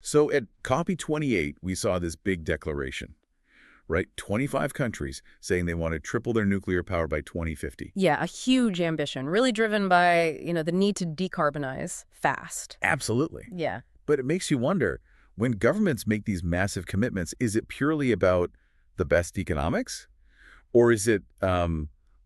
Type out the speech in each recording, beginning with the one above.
So at COP28, we saw this big declaration, right? 25 countries saying they want to triple their nuclear power by 2050. Yeah, a huge ambition, really driven by, the need to decarbonize fast. Absolutely. Yeah. But it makes you wonder, when governments make these massive commitments, is it purely about the best economics? Or is it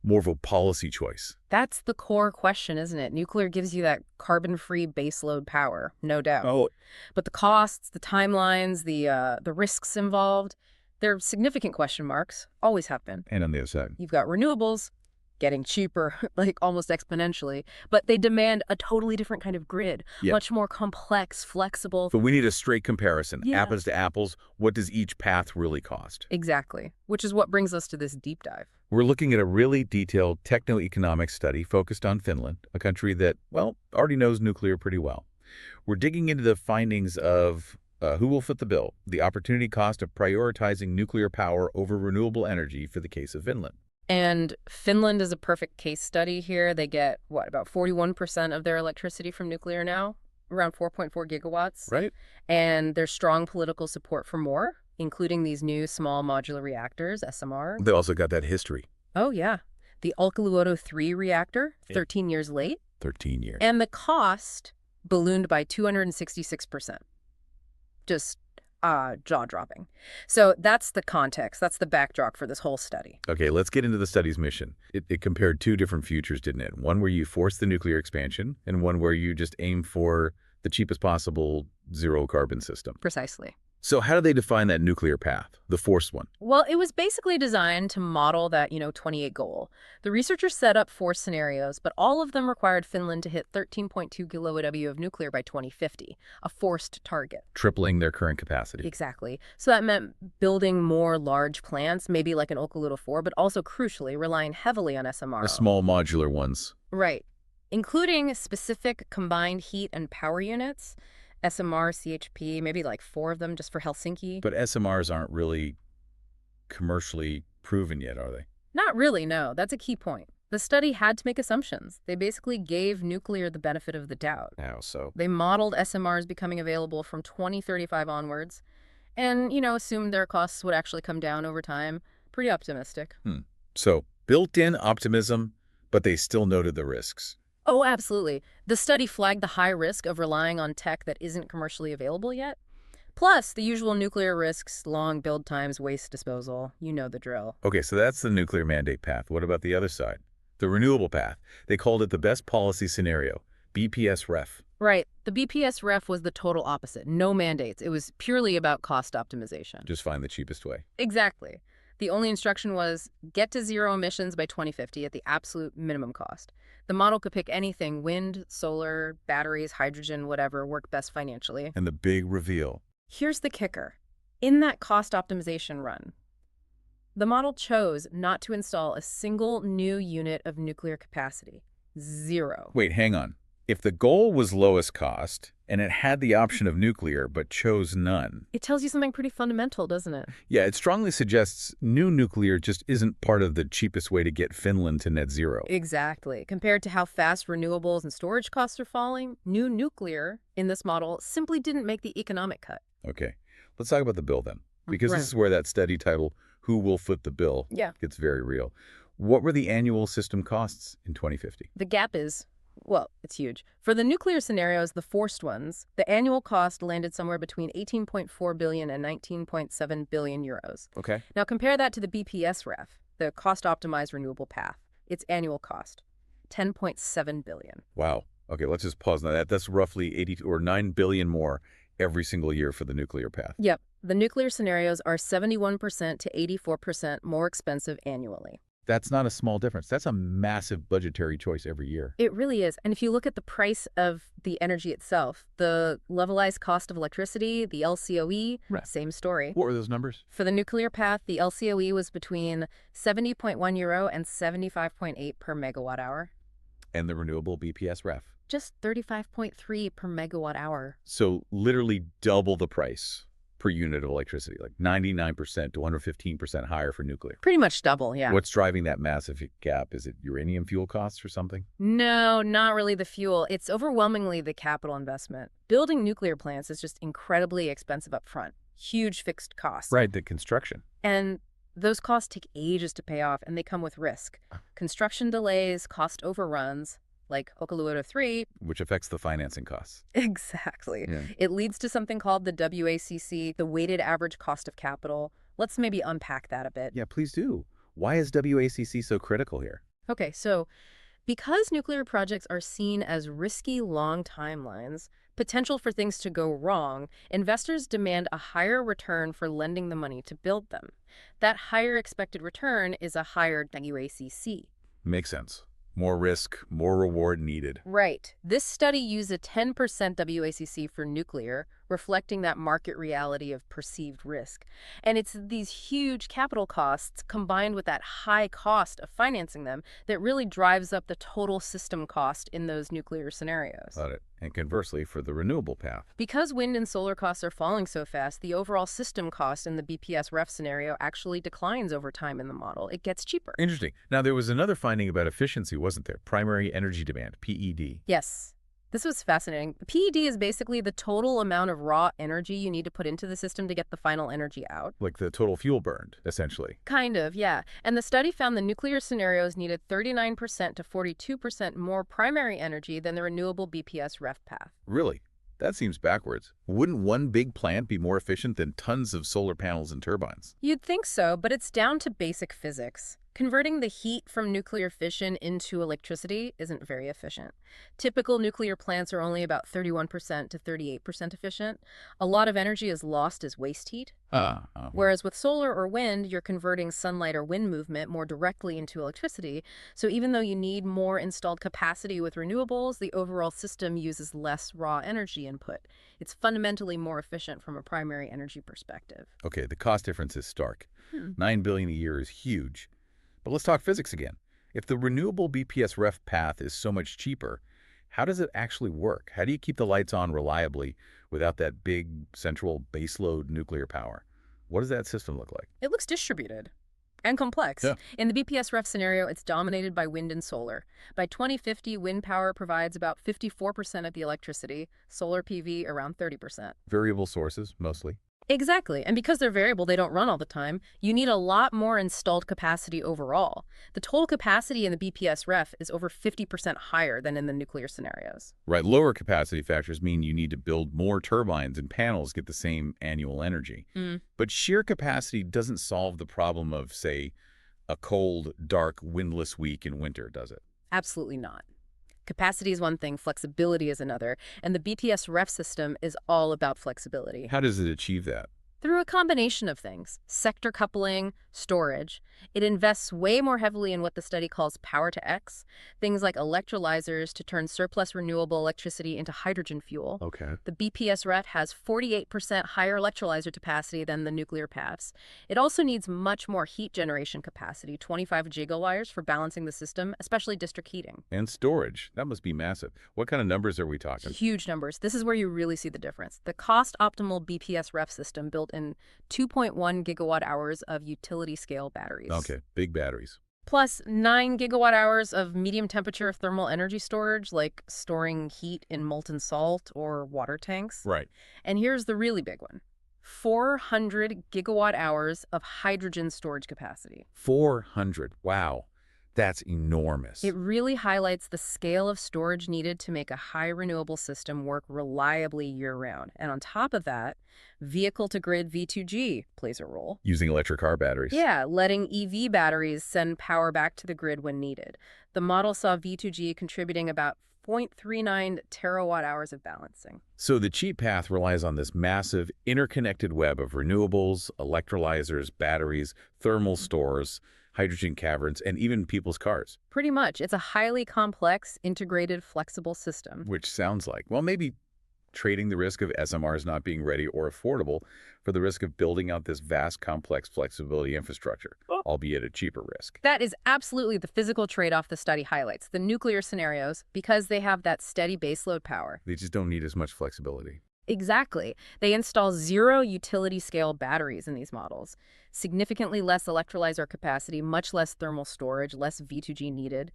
more of a policy choice? That's the core question, isn't it? Nuclear gives you that carbon-free baseload power, no doubt. Oh, But the costs, the timelines, the risks involved, they're significant question marks, always have been. and on the other side. You've got renewables getting cheaper, like almost exponentially, but they demand a totally different kind of grid, Yeah. much more complex, flexible. But we need a straight comparison. Yeah. Apples to apples, what does each path really cost? Exactly, which is what brings us to this deep dive. We're looking at a really detailed techno-economic study focused on Finland, a country that, well, already knows nuclear pretty well. We're digging into the findings of who will foot the bill, the opportunity cost of prioritizing nuclear power over renewable energy for the case of Finland. And Finland is a perfect case study here. They get, about 41% of their electricity from nuclear now, around 4.4 gigawatts. Right. And there's strong political support for more, including these new small modular reactors, SMR. They also got that history. Oh, yeah. The Olkiluoto 3 reactor, Yeah. 13 years late. 13 years. And the cost ballooned by 266%. Just jaw-dropping. So that's the context. That's the backdrop for this whole study. Okay, let's get into the study's mission. It compared two different futures, didn't it? One where you force the nuclear expansion and one where you just aim for the cheapest possible zero-carbon system. Precisely. So how do they define that nuclear path, the forced one? Well, it was basically designed to model that, 28 goal. The researchers set up 4 scenarios, but all of them required Finland to hit 13.2 kW of nuclear by 2050, a forced target. Tripling their current capacity. Exactly. So that meant building more large plants, maybe like an Olkiluoto 4, but also crucially relying heavily on SMR. The small modular ones. Right. Including specific combined heat and power units, SMR, CHP, maybe like 4 of them just for Helsinki. But SMRs aren't really commercially proven yet, are they? Not really, no. That's a key point. The study had to make assumptions. They basically gave nuclear the benefit of the doubt. How so? They modeled SMRs becoming available from 2035 onwards and, assumed their costs would actually come down over time. Pretty optimistic. So, built-in optimism, but they still noted the risks. Oh, absolutely. The study flagged the high risk of relying on tech that isn't commercially available yet. Plus, the usual nuclear risks, long build times, waste disposal. You know the drill. Okay, so that's the nuclear mandate path. What about the other side? The renewable path. They called it the best policy scenario, BPS-REF. Right. The BPS-REF was the total opposite. No mandates. It was purely about cost optimization. Just find the cheapest way. Exactly. The only instruction was get to zero emissions by 2050 at the absolute minimum cost. The model could pick anything, wind, solar, batteries, hydrogen, whatever, work best financially. And the big reveal. Here's the kicker. In that cost optimization run, the model chose not to install a single new unit of nuclear capacity. 0. Wait, hang on. If the goal was lowest cost, and it had the option of nuclear but chose none. It tells you something pretty fundamental, doesn't it? Yeah, it strongly suggests new nuclear just isn't part of the cheapest way to get Finland to net zero. Exactly. Compared to how fast renewables and storage costs are falling, new nuclear in this model simply didn't make the economic cut. Okay, let's talk about the bill then. Because Right. this is where that study title, Who Will Foot the Bill, gets very real. What were the annual system costs in 2050? The gap is, well, it's huge. For the nuclear scenarios, the forced ones, the annual cost landed somewhere between 18.4 billion and 19.7 billion euros. Okay. Now compare that to the BPS-REF, the cost-optimized renewable path. Its annual cost, 10.7 billion. Wow. Okay, let's just pause on that. That's roughly 80 or 9 billion more every single year for the nuclear path. Yep. The nuclear scenarios are 71% to 84% more expensive annually. That's not a small difference. That's a massive budgetary choice every year. It really is. And if you look at the price of the energy itself, the levelized cost of electricity, the LCOE, Right. same story. What were those numbers? For the nuclear path, the LCOE was between 70.1 euro and 75.8 per megawatt hour. And the renewable BPS-REF. Just 35.3 per megawatt hour. So literally double the price per unit of electricity, like 99% to 115% higher for nuclear. Pretty much double, yeah. What's driving that massive gap? Is it uranium fuel costs or something? No, not really the fuel. It's overwhelmingly the capital investment. Building nuclear plants is just incredibly expensive up front. Huge fixed costs. Right, the construction. And those costs take ages to pay off, and they come with risk. Construction delays, cost overruns, like Olkiluoto 3. Which affects the financing costs. Exactly. Yeah. It leads to something called the WACC, the weighted average cost of capital. Let's maybe unpack that a bit. Yeah, please do. Why is WACC so critical here? Okay, so because nuclear projects are seen as risky long timelines, potential for things to go wrong, investors demand a higher return for lending the money to build them. That higher expected return is a higher WACC. Makes sense. More risk, more reward needed. Right. This study used a 10% WACC for nuclear, reflecting that market reality of perceived risk. And it's these huge capital costs combined with that high cost of financing them that really drives up the total system cost in those nuclear scenarios. Got it. And conversely, for the renewable path. Because wind and solar costs are falling so fast, the overall system cost in the BPS ref scenario actually declines over time in the model. It gets cheaper. Interesting. Now, there was another finding about efficiency, wasn't there? Primary energy demand, PED. Yes. This was fascinating. PED is basically the total amount of raw energy you need to put into the system to get the final energy out. Like the total fuel burned, essentially. Kind of, yeah. And the study found the nuclear scenarios needed 39% to 42% more primary energy than the renewable BPS ref path. Really? That seems backwards. Wouldn't one big plant be more efficient than tons of solar panels and turbines? You'd think so, but it's down to basic physics. Converting the heat from nuclear fission into electricity isn't very efficient. Typical nuclear plants are only about 31% to 38% efficient. A lot of energy is lost as waste heat. Whereas with solar or wind, you're converting sunlight or wind movement more directly into electricity. So even though you need more installed capacity with renewables, the overall system uses less raw energy input. It's fundamentally more efficient from a primary energy perspective. Okay, the cost difference is stark. $9 billion a year is huge. But let's talk physics again. If the renewable BPS ref path is so much cheaper, how does it actually work? How do you keep the lights on reliably without that big central baseload nuclear power? What does that system look like? It looks distributed and complex. Yeah. In the BPS ref scenario, it's dominated by wind and solar. By 2050, wind power provides about 54% of the electricity, solar PV around 30%. Variable sources, mostly. Exactly. And because they're variable, they don't run all the time. You need a lot more installed capacity overall. The total capacity in the BPS ref is over 50% higher than in the nuclear scenarios. Right, lower capacity factors mean you need to build more turbines and panels to get the same annual energy. But sheer capacity doesn't solve the problem of, say, a cold, dark, windless week in winter, does it? Absolutely not. Capacity is one thing, flexibility is another, and the BPS ref system is all about flexibility. How does it achieve that? Through a combination of things, sector coupling, storage. It invests way more heavily in what the study calls power to X, things like electrolyzers to turn surplus renewable electricity into hydrogen fuel. Okay. The BPS ref has 48% higher electrolyzer capacity than the nuclear paths. It also needs much more heat generation capacity, 25 gigawires for balancing the system, especially district heating. And storage. That must be massive. What kind of numbers are we talking? Huge numbers. This is where you really see the difference. The cost-optimal BPS ref system built in 2.1 gigawatt hours of utility-scale batteries. Okay, big batteries. Plus 9 gigawatt hours of medium-temperature thermal energy storage, like storing heat in molten salt or water tanks. Right. And here's the really big one. 400 gigawatt hours of hydrogen storage capacity. 400. Wow. That's enormous. It really highlights the scale of storage needed to make a high renewable system work reliably year-round. And on top of that, vehicle-to-grid V2G plays a role. Using electric car batteries. Yeah, letting EV batteries send power back to the grid when needed. The model saw V2G contributing about 0.39 terawatt hours of balancing. So the cheap path relies on this massive interconnected web of renewables, electrolyzers, batteries, thermal stores, hydrogen caverns, and even people's cars. Pretty much. It's a highly complex, integrated, flexible system. Which sounds like, well, maybe trading the risk of SMRs not being ready or affordable for the risk of building out this vast, complex flexibility infrastructure, albeit a cheaper risk. That is absolutely the physical trade-off the study highlights. The nuclear scenarios, because they have that steady baseload power. They just don't need as much flexibility. Exactly. They install zero utility-scale batteries in these models. Significantly less electrolyzer capacity, much less thermal storage, less V2G needed.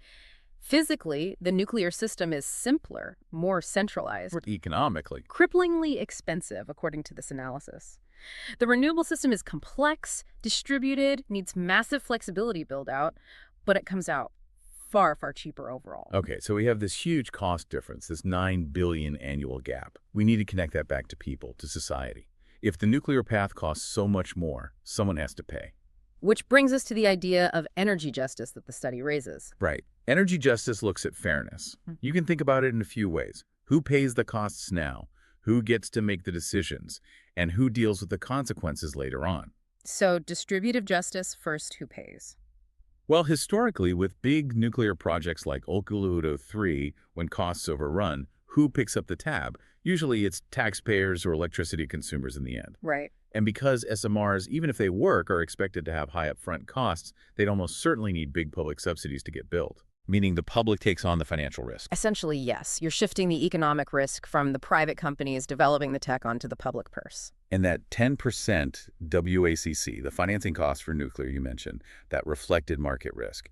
Physically, the nuclear system is simpler, more centralized, Economically. cripplingly expensive, according to this analysis. The renewable system is complex, distributed, needs massive flexibility build-out, but it comes out far, far cheaper overall. Okay, so we have this huge cost difference, this 9 billion annual gap. We need to connect that back to people, to society. If the nuclear path costs so much more, someone has to pay. Which brings us to the idea of energy justice that the study raises. Right. Energy justice looks at fairness. You can think about it in a few ways. Who pays the costs now? Who gets to make the decisions? And who deals with the consequences later on? So, distributive justice first, who pays? Well, historically, with big nuclear projects like Olkiluoto 3, when costs overrun, who picks up the tab? Usually it's taxpayers or electricity consumers in the end. Right. And because SMRs, even if they work, are expected to have high upfront costs, they'd almost certainly need big public subsidies to get built, meaning the public takes on the financial risk. Essentially, yes. You're shifting the economic risk from the private companies developing the tech onto the public purse. And that 10% WACC, the financing cost for nuclear you mentioned, that reflected market risk.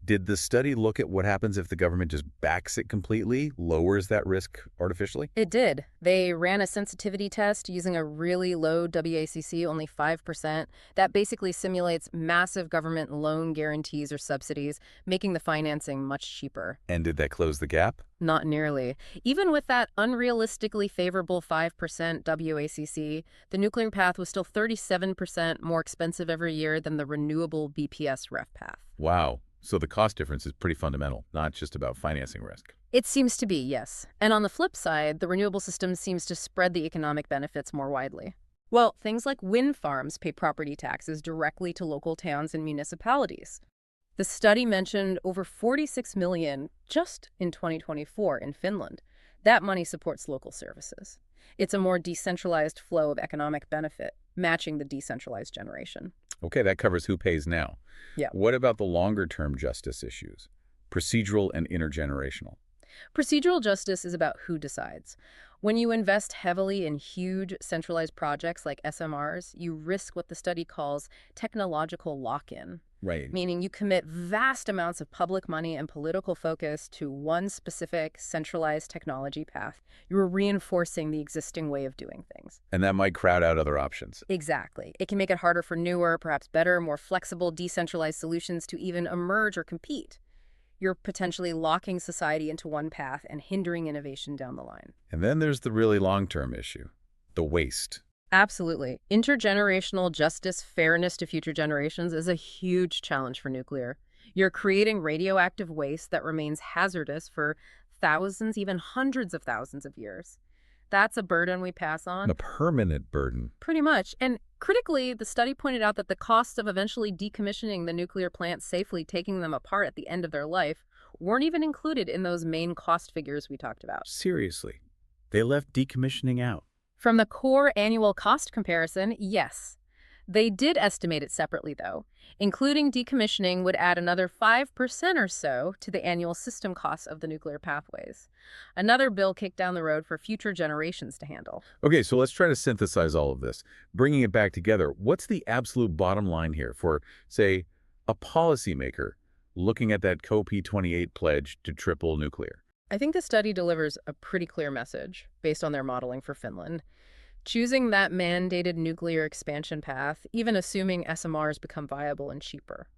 Did the study look at what happens if the government just backs it completely, lowers that risk artificially? It did. They ran a sensitivity test using a really low WACC, only 5%. That basically simulates massive government loan guarantees or subsidies, making the financing much cheaper. And did that close the gap? Not nearly. Even with that unrealistically favorable 5% WACC, the nuclear path was still 37% more expensive every year than the renewable BPS REF path. Wow. So the cost difference is pretty fundamental, not just about financing risk. It seems to be, yes. And on the flip side, the renewable system seems to spread the economic benefits more widely. Well, things like wind farms pay property taxes directly to local towns and municipalities. The study mentioned over 46 million just in 2024 in Finland. That money supports local services. It's a more decentralized flow of economic benefit, matching the decentralized generation. Okay, that covers who pays now. Yeah. What about the longer-term justice issues? Procedural and intergenerational. Procedural justice is about who decides. When you invest heavily in huge centralized projects like SMRs, you risk what the study calls technological lock-in, Right. meaning you commit vast amounts of public money and political focus to one specific centralized technology path. You're reinforcing the existing way of doing things. And that might crowd out other options. Exactly. It can make it harder for newer, perhaps better, more flexible, decentralized solutions to even emerge or compete. You're potentially locking society into one path and hindering innovation down the line. And then there's the really long-term issue, the waste. Absolutely. Intergenerational justice, fairness to future generations is a huge challenge for nuclear. You're creating radioactive waste that remains hazardous for thousands, even hundreds of thousands of years. That's a burden we pass on. A permanent burden. Pretty much. And critically, the study pointed out that the costs of eventually decommissioning the nuclear plants safely, taking them apart at the end of their life, weren't even included in those main cost figures we talked about. Seriously. They left decommissioning out. From the core annual cost comparison, yes. They did estimate it separately, though. Including decommissioning would add another 5% or so to the annual system costs of the nuclear pathways. Another bill kicked down the road for future generations to handle. Okay, so let's try to synthesize all of this. Bringing it back together, what's the absolute bottom line here for, say, a policymaker looking at that COP28 pledge to triple nuclear? I think the study delivers a pretty clear message based on their modeling for Finland. Choosing that mandated nuclear expansion path, even assuming SMRs become viable and cheaper,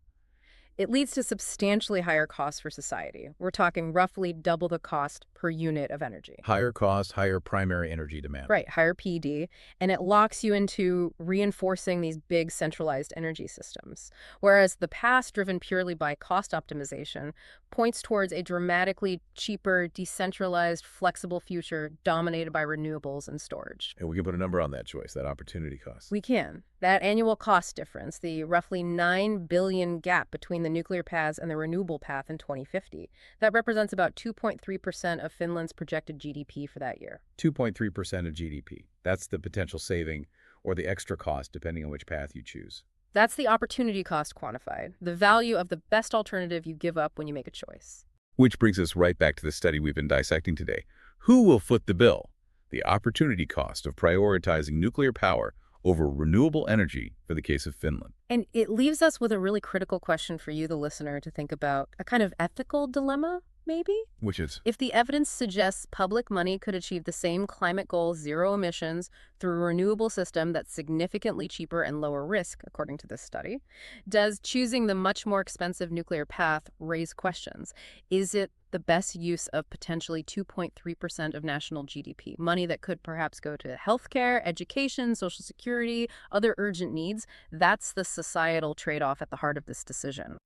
it leads to substantially higher costs for society. We're talking roughly double the cost per unit of energy. Higher cost, higher primary energy demand. Right, higher PD, and it locks you into reinforcing these big centralized energy systems. Whereas the past, driven purely by cost optimization, points towards a dramatically cheaper, decentralized, flexible future dominated by renewables and storage. And we can put a number on that choice, that opportunity cost. We can. That annual cost difference, the roughly $9 billion gap between the nuclear paths and the renewable path in 2050, that represents about 2.3% of Finland's projected GDP for that year. 2.3% of GDP. That's the potential saving or the extra cost, depending on which path you choose. That's the opportunity cost quantified, the value of the best alternative you give up when you make a choice. Which brings us right back to the study we've been dissecting today. Who will foot the bill? the opportunity cost of prioritizing nuclear power over renewable energy for the case of Finland. And it leaves us with a really critical question for you, the listener, to think about, a kind of ethical dilemma, maybe? Which is, If the evidence suggests public money could achieve the same climate goal, zero emissions, through a renewable system that's significantly cheaper and lower risk, according to this study, does choosing the much more expensive nuclear path raise questions? Is it the best use of potentially 2.3% of national GDP, money that could perhaps go to healthcare, education, social security, other urgent needs? That's the societal trade-off at the heart of this decision.